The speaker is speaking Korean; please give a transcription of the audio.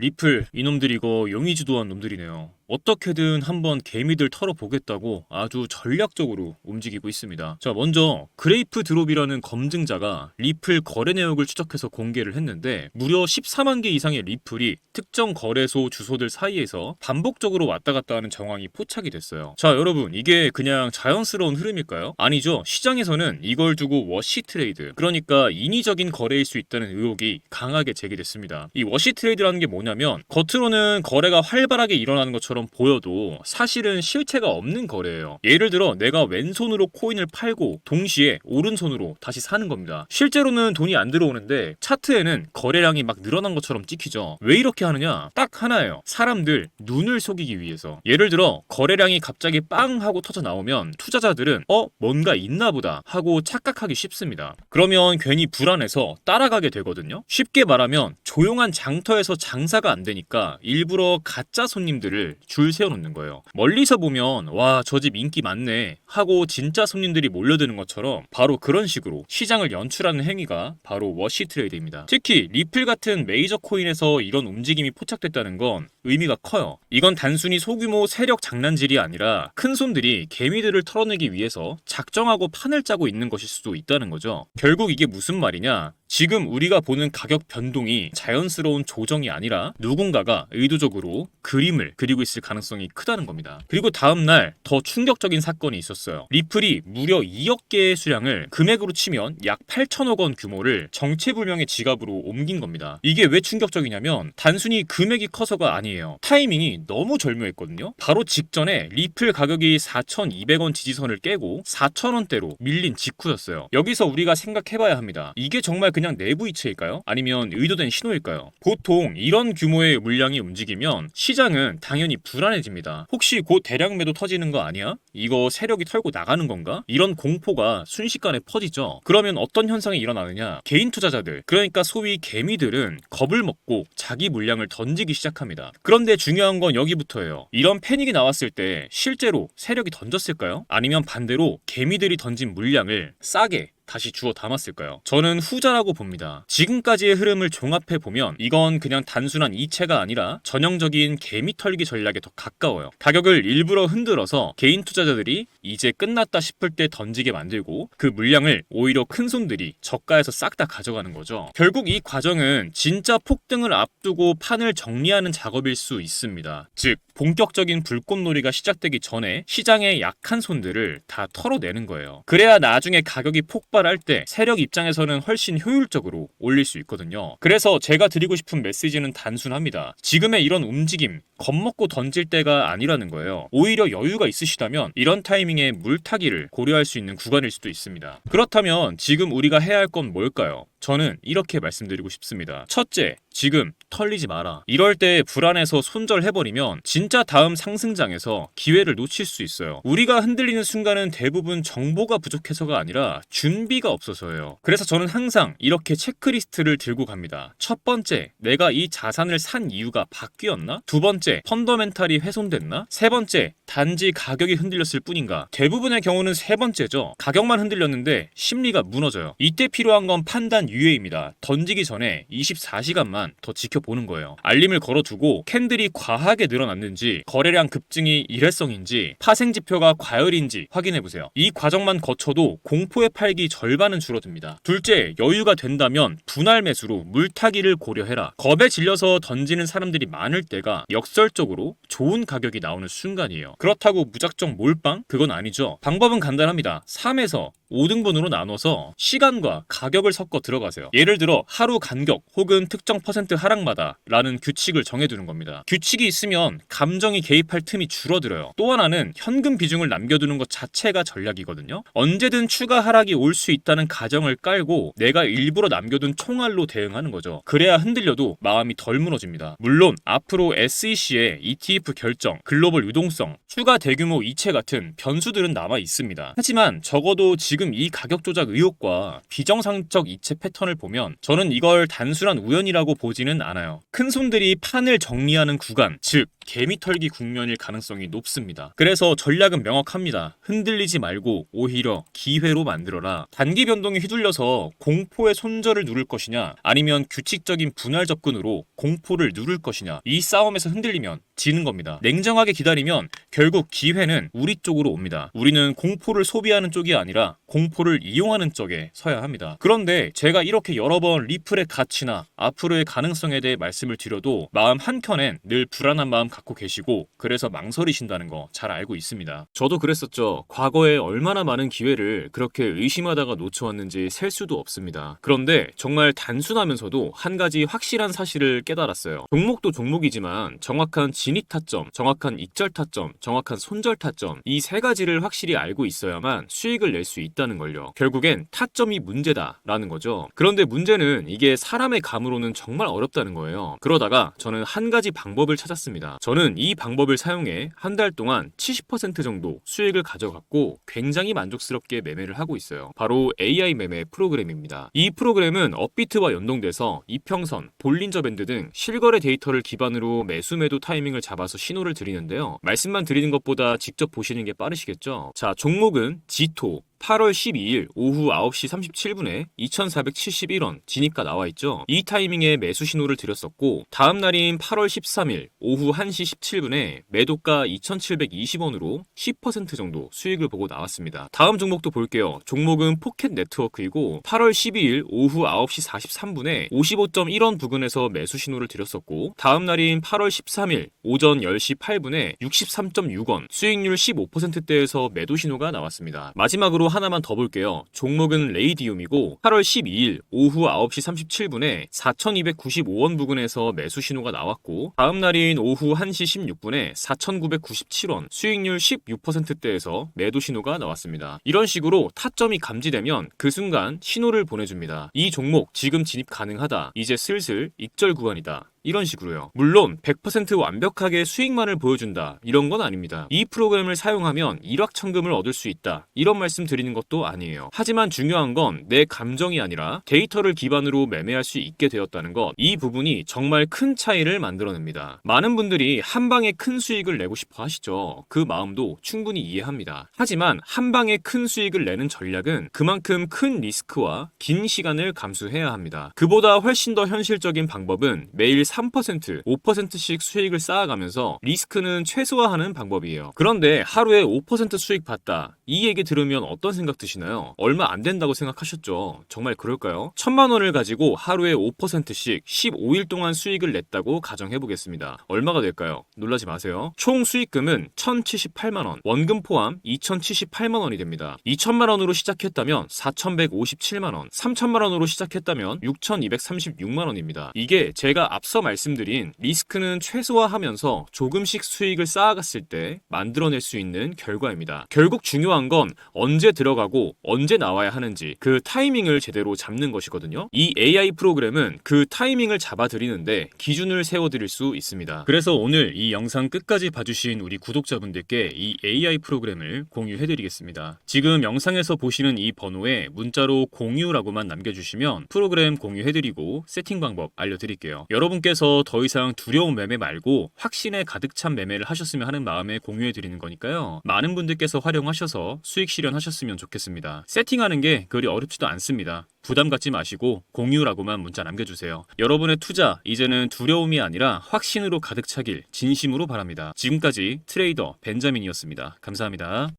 리플 이놈들 이거 용의주도한 놈들이네요. 어떻게든 한번 개미들 털어보겠다고 아주 전략적으로 움직이고 있습니다. 자, 먼저 그레이프 드롭이라는 검증자가 리플 거래 내역을 추적해서 공개를 했는데 무려 14만 개 이상의 리플이 특정 거래소 주소들 사이에서 반복적으로 왔다 갔다 하는 정황이 포착이 됐어요. 자, 여러분, 이게 그냥 자연스러운 흐름일까요? 아니죠. 시장에서는 이걸 두고 워시 트레이드, 그러니까 인위적인 거래일 수 있다는 의혹이 강하게 제기됐습니다. 이 워시 트레이드라는 게 뭐냐면 겉으로는 거래가 활발하게 일어나는 것처럼 보여도 사실은 실체가 없는 거래예요. 예를 들어 내가 왼손으로 코인을 팔고 동시에 오른손으로 다시 사는 겁니다. 실제로는 돈이 안 들어오는데 차트에는 거래량이 막 늘어난 것처럼 찍히죠. 왜 이렇게 하느냐? 딱 하나예요. 사람들 눈을 속이기 위해서. 예를 들어 거래량이 갑자기 빵 하고 터져 나오면 투자자들은 뭔가 있나 보다 하고 착각하기 쉽습니다. 그러면 괜히 불안해서 따라가게 되거든요. 쉽게 말하면 조용한 장터에서 장사가 안 되니까 일부러 가짜 손님들을 줄 세워놓는 거예요. 멀리서 보면 와, 저 집 인기 많네 하고 진짜 손님들이 몰려드는 것처럼 바로 그런 식으로 시장을 연출하는 행위가 바로 워시 트레이드입니다. 특히 리플 같은 메이저 코인에서 이런 움직임이 포착됐다는 건 의미가 커요. 이건 단순히 소규모 세력 장난질이 아니라 큰 손들이 개미들을 털어내기 위해서 작정하고 판을 짜고 있는 것일 수도 있다는 거죠. 결국 이게 무슨 말이냐? 지금 우리가 보는 가격 변동이 자연스러운 조정이 아니라 누군가가 의도적으로 그림을 그리고 있을 가능성이 크다는 겁니다. 그리고 다음날 더 충격적인 사건이 있었어요. 리플이 무려 2억 개의 수량을 금액으로 치면 약 8천억 원 규모를 정체불명의 지갑으로 옮긴 겁니다. 이게 왜 충격적이냐면 단순히 금액이 커서가 아니에요. 타이밍이 너무 절묘했거든요. 바로 직전에 리플 가격이 4,200원 지지선을 깨고 4,000원대로 밀린 직후였어요. 여기서 우리가 생각해봐야 합니다. 이게 정말 그냥 내부 이체일까요? 아니면 의도된 신호일까요? 보통 이런 규모의 물량이 움직이면 시장은 당연히 불안해집니다. 혹시 곧 대량 매도 터지는 거 아니야? 이거 세력이 털고 나가는 건가? 이런 공포가 순식간에 퍼지죠. 그러면 어떤 현상이 일어나느냐? 개인 투자자들, 그러니까 소위 개미들은 겁을 먹고 자기 물량을 던지기 시작합니다. 그런데 중요한 건 여기부터예요. 이런 패닉이 나왔을 때 실제로 세력이 던졌을까요? 아니면 반대로 개미들이 던진 물량을 싸게 다시 주워 담았을까요? 저는 후자라고 봅니다. 지금까지의 흐름을 종합해보면 이건 그냥 단순한 이체가 아니라 전형적인 개미 털기 전략에 더 가까워요. 가격을 일부러 흔들어서 개인 투자자들이 이제 끝났다 싶을 때 던지게 만들고 그 물량을 오히려 큰 손들이 저가에서 싹 다 가져가는 거죠. 결국 이 과정은 진짜 폭등을 앞두고 판을 정리하는 작업일 수 있습니다. 즉 본격적인 불꽃놀이가 시작되기 전에 시장의 약한 손들을 다 털어내는 거예요. 그래야 나중에 가격이 폭발할 때 세력 입장에서는 훨씬 효율적으로 올릴 수 있거든요. 그래서 제가 드리고 싶은 메시지는 단순합니다. 지금의 이런 움직임 겁먹고 던질 때가 아니라는 거예요. 오히려 여유가 있으시다면 이런 타이밍에 물타기를 고려할 수 있는 구간일 수도 있습니다. 그렇다면 지금 우리가 해야 할 건 뭘까요? 저는 이렇게 말씀드리고 싶습니다. 첫째, 지금 털리지 마라. 이럴 때 불안해서 손절해버리면 진짜 다음 상승장에서 기회를 놓칠 수 있어요. 우리가 흔들리는 순간은 대부분 정보가 부족해서가 아니라 준비가 없어서예요. 그래서 저는 항상 이렇게 체크리스트를 들고 갑니다. 첫 번째, 내가 이 자산을 산 이유가 바뀌었나? 두 번째, 펀더멘탈이 훼손됐나? 세 번째, 단지 가격이 흔들렸을 뿐인가? 대부분의 경우는 세 번째죠. 가격만 흔들렸는데 심리가 무너져요. 이때 필요한 건 판단 유예입니다. 던지기 전에 24시간만 더 지켜보는 거예요. 알림을 걸어두고 캔들이 과하게 늘어났는지, 거래량 급증이 일회성인지, 파생지표가 과열인지 확인해보세요. 이 과정만 거쳐도 공포의 팔기 절반은 줄어듭니다. 둘째, 여유가 된다면 분할 매수로 물타기를 고려해라. 겁에 질려서 던지는 사람들이 많을 때가 역설적으로 좋은 가격이 나오는 순간이에요. 그렇다고 무작정 몰빵? 그건 아니죠. 방법은 간단합니다. 3에서 5등분으로 나눠서 시간과 가격을 섞어 들어가세요. 예를 들어 하루 간격 혹은 특정 퍼센트 하락마다 라는 규칙을 정해두는 겁니다. 규칙이 있으면 감정이 개입할 틈이 줄어들어요. 또 하나는 현금 비중을 남겨두는 것 자체가 전략이거든요. 언제든 추가 하락이 올 수 있다는 가정을 깔고 내가 일부러 남겨둔 총알로 대응하는 거죠. 그래야 흔들려도 마음이 덜 무너집니다. 물론 앞으로 SEC의 ETF 결정, 글로벌 유동성, 추가 대규모 이체 같은 변수들은 남아 있습니다. 하지만 적어도 지금 이 가격 조작 의혹과 비정상적 이체 패턴을 보면 저는 이걸 단순한 우연이라고 보지는 않아요. 큰 손들이 판을 정리하는 구간, 즉 개미 털기 국면일 가능성이 높습니다. 그래서 전략은 명확합니다. 흔들리지 말고 오히려 기회로 만들어라. 단기 변동에 휘둘려서 공포의 손절을 누를 것이냐, 아니면 규칙적인 분할 접근으로 공포를 누를 것이냐, 이 싸움에서 흔들리면 지는 겁니다. 냉정하게 기다리면 결국 기회는 우리 쪽으로 옵니다. 우리는 공포를 소비하는 쪽이 아니라 공포를 이용하는 쪽에 서야 합니다. 그런데 제가 이렇게 여러 번 리플의 가치나 앞으로의 가능성에 대해 말씀을 드려도 마음 한켠엔 늘 불안한 마음 갖고 계시고, 그래서 망설이신다는 거 잘 알고 있습니다. 저도 그랬었죠. 과거에 얼마나 많은 기회를 그렇게 의심하다가 놓쳐왔는지 셀 수도 없습니다. 그런데 정말 단순하면서도 한 가지 확실한 사실을 깨달았어요. 종목도 종목이지만 정확한 진입 타점, 정확한 익절 타점, 정확한 손절 타점, 이 세 가지를 확실히 알고 있어야만 수익을 낼 수 있다는 걸요. 결국엔 타점이 문제다라는 거죠. 그런데 문제는 이게 사람의 감으로는 정말 어렵다는 거예요. 그러다가 저는 한 가지 방법을 찾았습니다. 저는 이 방법을 사용해 한 달 동안 70% 정도 수익을 가져갔고 굉장히 만족스럽게 매매를 하고 있어요. 바로 AI 매매 프로그램입니다. 이 프로그램은 업비트와 연동돼서 이평선, 볼린저 밴드 등 실거래 데이터를 기반으로 매수 매도 타이밍을 잡아서 신호를 드리는데요. 말씀만 드리는 것보다 직접 보시는 게 빠르시겠죠? 자, 종목은 지토. 8월 12일 오후 9시 37분에 2,471원 진입가 나와있죠. 이 타이밍에 매수 신호를 드렸었고, 다음 날인 8월 13일 오후 1시 17분에 매도가 2,720원으로 10% 정도 수익을 보고 나왔습니다. 다음 종목도 볼게요. 종목은 포켓 네트워크이고 8월 12일 오후 9시 43분에 55.1원 부근에서 매수 신호를 드렸었고, 다음 날인 8월 13일 오전 10시 8분에 63.6원, 수익률 15%대에서 매도 신호가 나왔습니다. 마지막으로 하나만 더 볼게요. 종목은 레이디움이고 8월 12일 오후 9시 37분에 4,295원 부근에서 매수 신호가 나왔고, 다음 날인 오후 1시 16분에 4,997원, 수익률 16%대에서 매도 신호가 나왔습니다. 이런 식으로 타점이 감지되면 그 순간 신호를 보내줍니다. 이 종목 지금 진입 가능하다. 이제 슬슬 익절 구간이다. 이런 식으로요. 물론 100% 완벽하게 수익만을 보여준다, 이런 건 아닙니다. 이 프로그램을 사용하면 일확천금을 얻을 수 있다, 이런 말씀 드리는 것도 아니에요. 하지만 중요한 건 내 감정이 아니라 데이터를 기반으로 매매할 수 있게 되었다는 것, 이 부분이 정말 큰 차이를 만들어냅니다. 많은 분들이 한 방에 큰 수익을 내고 싶어 하시죠. 그 마음도 충분히 이해합니다. 하지만 한 방에 큰 수익을 내는 전략은 그만큼 큰 리스크와 긴 시간을 감수해야 합니다. 그보다 훨씬 더 현실적인 방법은 매일 3%, 5%씩 수익을 쌓아가면서 리스크는 최소화하는 방법이에요. 그런데 하루에 5% 수익 봤다, 이 얘기 들으면 어떤 생각 드시나요? 얼마 안 된다고 생각하셨죠? 정말 그럴까요? 1,000만 원을 가지고 하루에 5%씩 15일 동안 수익을 냈다고 가정해보겠습니다. 얼마가 될까요? 놀라지 마세요. 총 수익금은 1,078만 원, 원금 포함 2,078만 원이 됩니다. 2,000만 원으로 시작했다면 4,157만 원, 3,000만 원으로 시작했다면 6,236만 원입니다. 이게 제가 앞서 말씀드린 리스크는 최소화하면서 조금씩 수익을 쌓아갔을 때 만들어낼 수 있는 결과입니다. 결국 중요한 건 언제 들어가고 언제 나와야 하는지 그 타이밍을 제대로 잡는 것이거든요. 이 AI 프로그램은 그 타이밍을 잡아드리는데 기준을 세워드릴 수 있습니다. 그래서 오늘 이 영상 끝까지 봐주신 우리 구독자분들께 이 AI 프로그램을 공유해드리겠습니다. 지금 영상에서 보시는 이 번호에 문자로 공유라고만 남겨주시면 프로그램 공유해드리고 세팅 방법 알려드릴게요. 여러분께서 더 이상 두려운 매매 말고 확신에 가득 찬 매매를 하셨으면 하는 마음에 공유해드리는 거니까요. 많은 분들께서 활용하셔서 수익 실현하셨으면 좋겠습니다. 세팅하는 게 그리 어렵지도 않습니다. 부담 갖지 마시고 공유라고만 문자 남겨주세요. 여러분의 투자 이제는 두려움이 아니라 확신으로 가득 차길 진심으로 바랍니다. 지금까지 트레이더 벤자민이었습니다. 감사합니다.